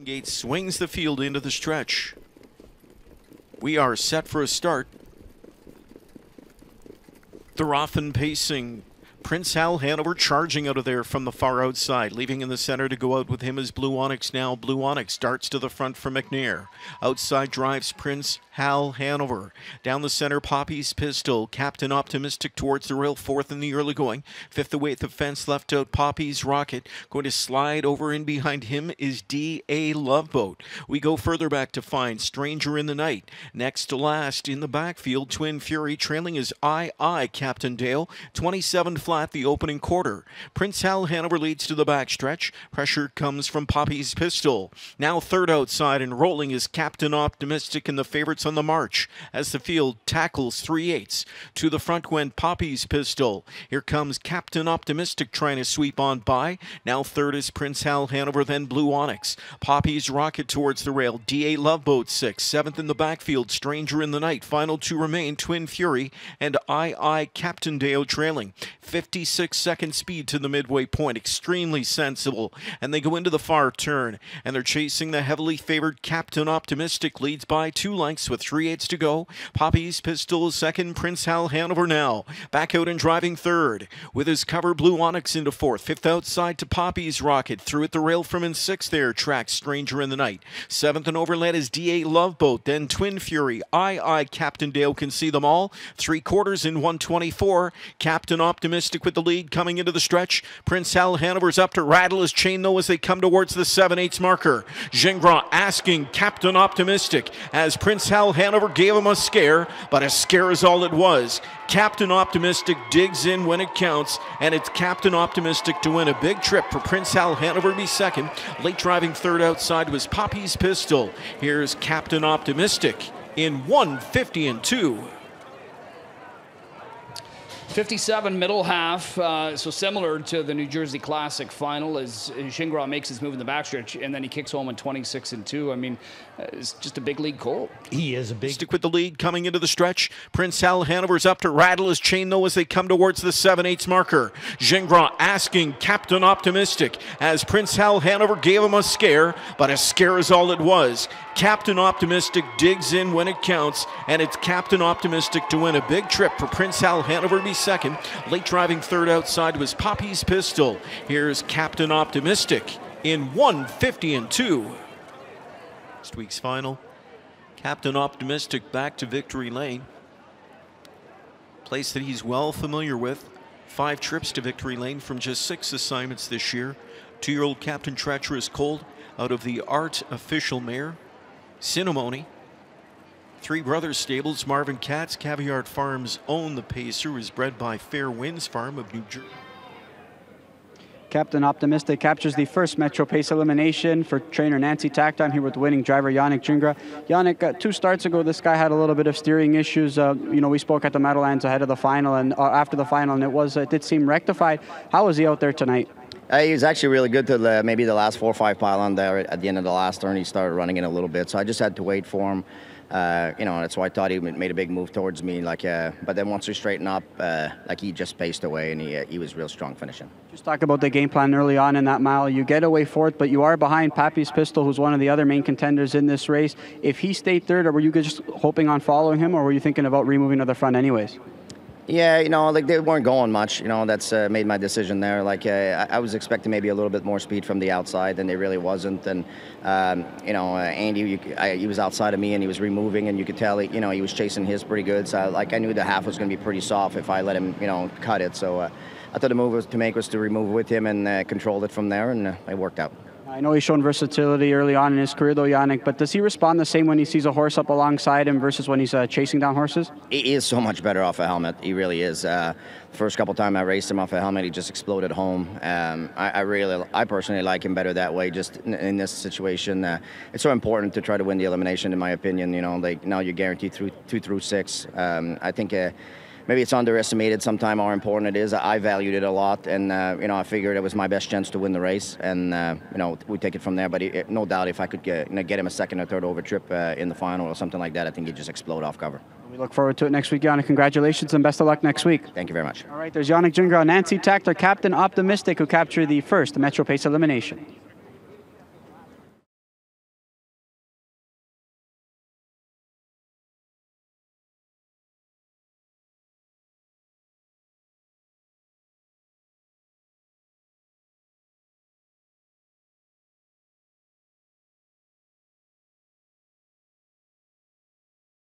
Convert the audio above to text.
Gate swings the field into the stretch. We are set for a start. They're often pacing. Prince Hal Hanover charging out of there from the far outside. Leaving in the center to go out with him is Blue Onyx now. Blue Onyx darts to the front for McNair. Outside drives Prince Hal Hanover. Down the center, Poppy's Pistol. Captain Optimistic towards the rail, fourth in the early going. Fifth away at the fence, left out Poppy's Rocket. Going to slide over in behind him is D.A. Loveboat. We go further back to find Stranger in the Night. Next to last in the backfield, Twin Fury. Trailing is I, Captain Dale. 27 flat the opening quarter. Prince Hal Hanover leads to the backstretch. Pressure comes from Poppy's Pistol. Now third outside and rolling is Captain Optimistic and the favorites on the march as the field tackles 3/8. To the front went Poppy's Pistol. Here comes Captain Optimistic trying to sweep on by. Now third is Prince Hal Hanover, then Blue Onyx. Poppy's Rocket towards the rail. D.A. Loveboat sixth. Seventh in the backfield, Stranger in the Night. Final two remain, Twin Fury and I, Captain Dale trailing. 56-second speed to the midway point. Extremely sensible. And they go into the far turn. And they're chasing the heavily favored Captain Optimistic. Leads by 2 lengths with 3/8 to go. Poppy's Pistol second. Prince Hal Hanover now. Back out and driving third. With his cover, Blue Onyx into fourth. Fifth outside to Poppy's Rocket. Through at the rail from in sixth there. Tracks Stranger in the Night. Seventh and overled is D.A. Loveboat. Then Twin Fury. I, Captain Dale can see them all. 3/4 in 1:24. Captain Optimistic with the lead coming into the stretch. Prince Hal Hanover's up to rattle his chain though as they come towards the 7/8 marker. Gingras asking Captain Optimistic as Prince Hal Hanover gave him a scare, but a scare is all it was. Captain Optimistic digs in when it counts, and it's Captain Optimistic to win a big trip for Prince Hal Hanover to be second. Late driving third outside was Poppy's Pistol. Here's Captain Optimistic in 1:50-2. 57 middle half, so similar to the New Jersey Classic final as Gingras makes his move in the backstretch, and then he kicks home in 26-2. I mean, it's just a big league colt. He is a big... Stick with the lead coming into the stretch. Prince Hal Hanover's up to rattle his chain though as they come towards the 7/8 marker. Gingras asking Captain Optimistic as Prince Hal Hanover gave him a scare, but a scare is all it was. Captain Optimistic digs in when it counts, and it's Captain Optimistic to win a big trip for Prince Hal Hanover to be second. Late driving third outside was Poppy's Pistol. Here's Captain Optimistic in 1:50-2. Next week's final, Captain Optimistic back to Victory Lane. Place that he's well familiar with. 5 trips to Victory Lane from just 6 assignments this year. 2-year-old Captain Treacherous Colt out of the Art Official Mare. Cinnamony. 3 Brothers Stables. Marvin Katz, Caviar Farms own the Pacer, who is bred by Fair Winds Farm of New Jersey. Captain Optimistic captures the first Metro Pace elimination for trainer Nancy Tacton here with winning driver Yannick Gingras. Yannick, 2 starts ago, this guy had a little bit of steering issues. We spoke at the Meadowlands ahead of the final and after the final, and it did seem rectified. How was he out there tonight? He was actually really good to maybe the last 4 or 5 pylon there. At the end of the last turn, he started running in a little bit, so I just had to wait for him. That's why I thought he made a big move towards me. But then once we straightened up, he just paced away, and he was real strong finishing. Just talk about the game plan early on in that mile. You get away fourth, but you are behind Poppy's Pistol, who's one of the other main contenders in this race. If he stayed third, or were you just hoping on following him, or were you thinking about removing to the front anyways? Yeah, they weren't going much. That's made my decision there. I was expecting maybe a little bit more speed from the outside, and they really wasn't. And Andy, he was outside of me, and he was removing, and you could tell, he was chasing his pretty good. So I knew the half was going to be pretty soft if I let him, cut it. So I thought the move to make was to remove with him and control it from there, and it worked out. I know he's shown versatility early on in his career, though, Yannick, but does he respond the same when he sees a horse up alongside him versus when he's chasing down horses? He is so much better off a helmet. He really is. First couple times I raced him off a helmet, he just exploded home. I personally like him better that way, just in this situation. It's so important to try to win the elimination, in my opinion. Now you're guaranteed 2 through 6. I think maybe it's underestimated sometimes how important it is. I valued it a lot, and I figured it was my best chance to win the race, and we take it from there. But no doubt, if I could get him a second or third over trip in the final or something like that, I think he'd just explode off cover. We look forward to it next week, Yannick. Congratulations and best of luck next week. Thank you very much. All right, there's Yannick Gingras, Nancy Tacton, Captain Optimistic, who captured the first Metro Pace elimination.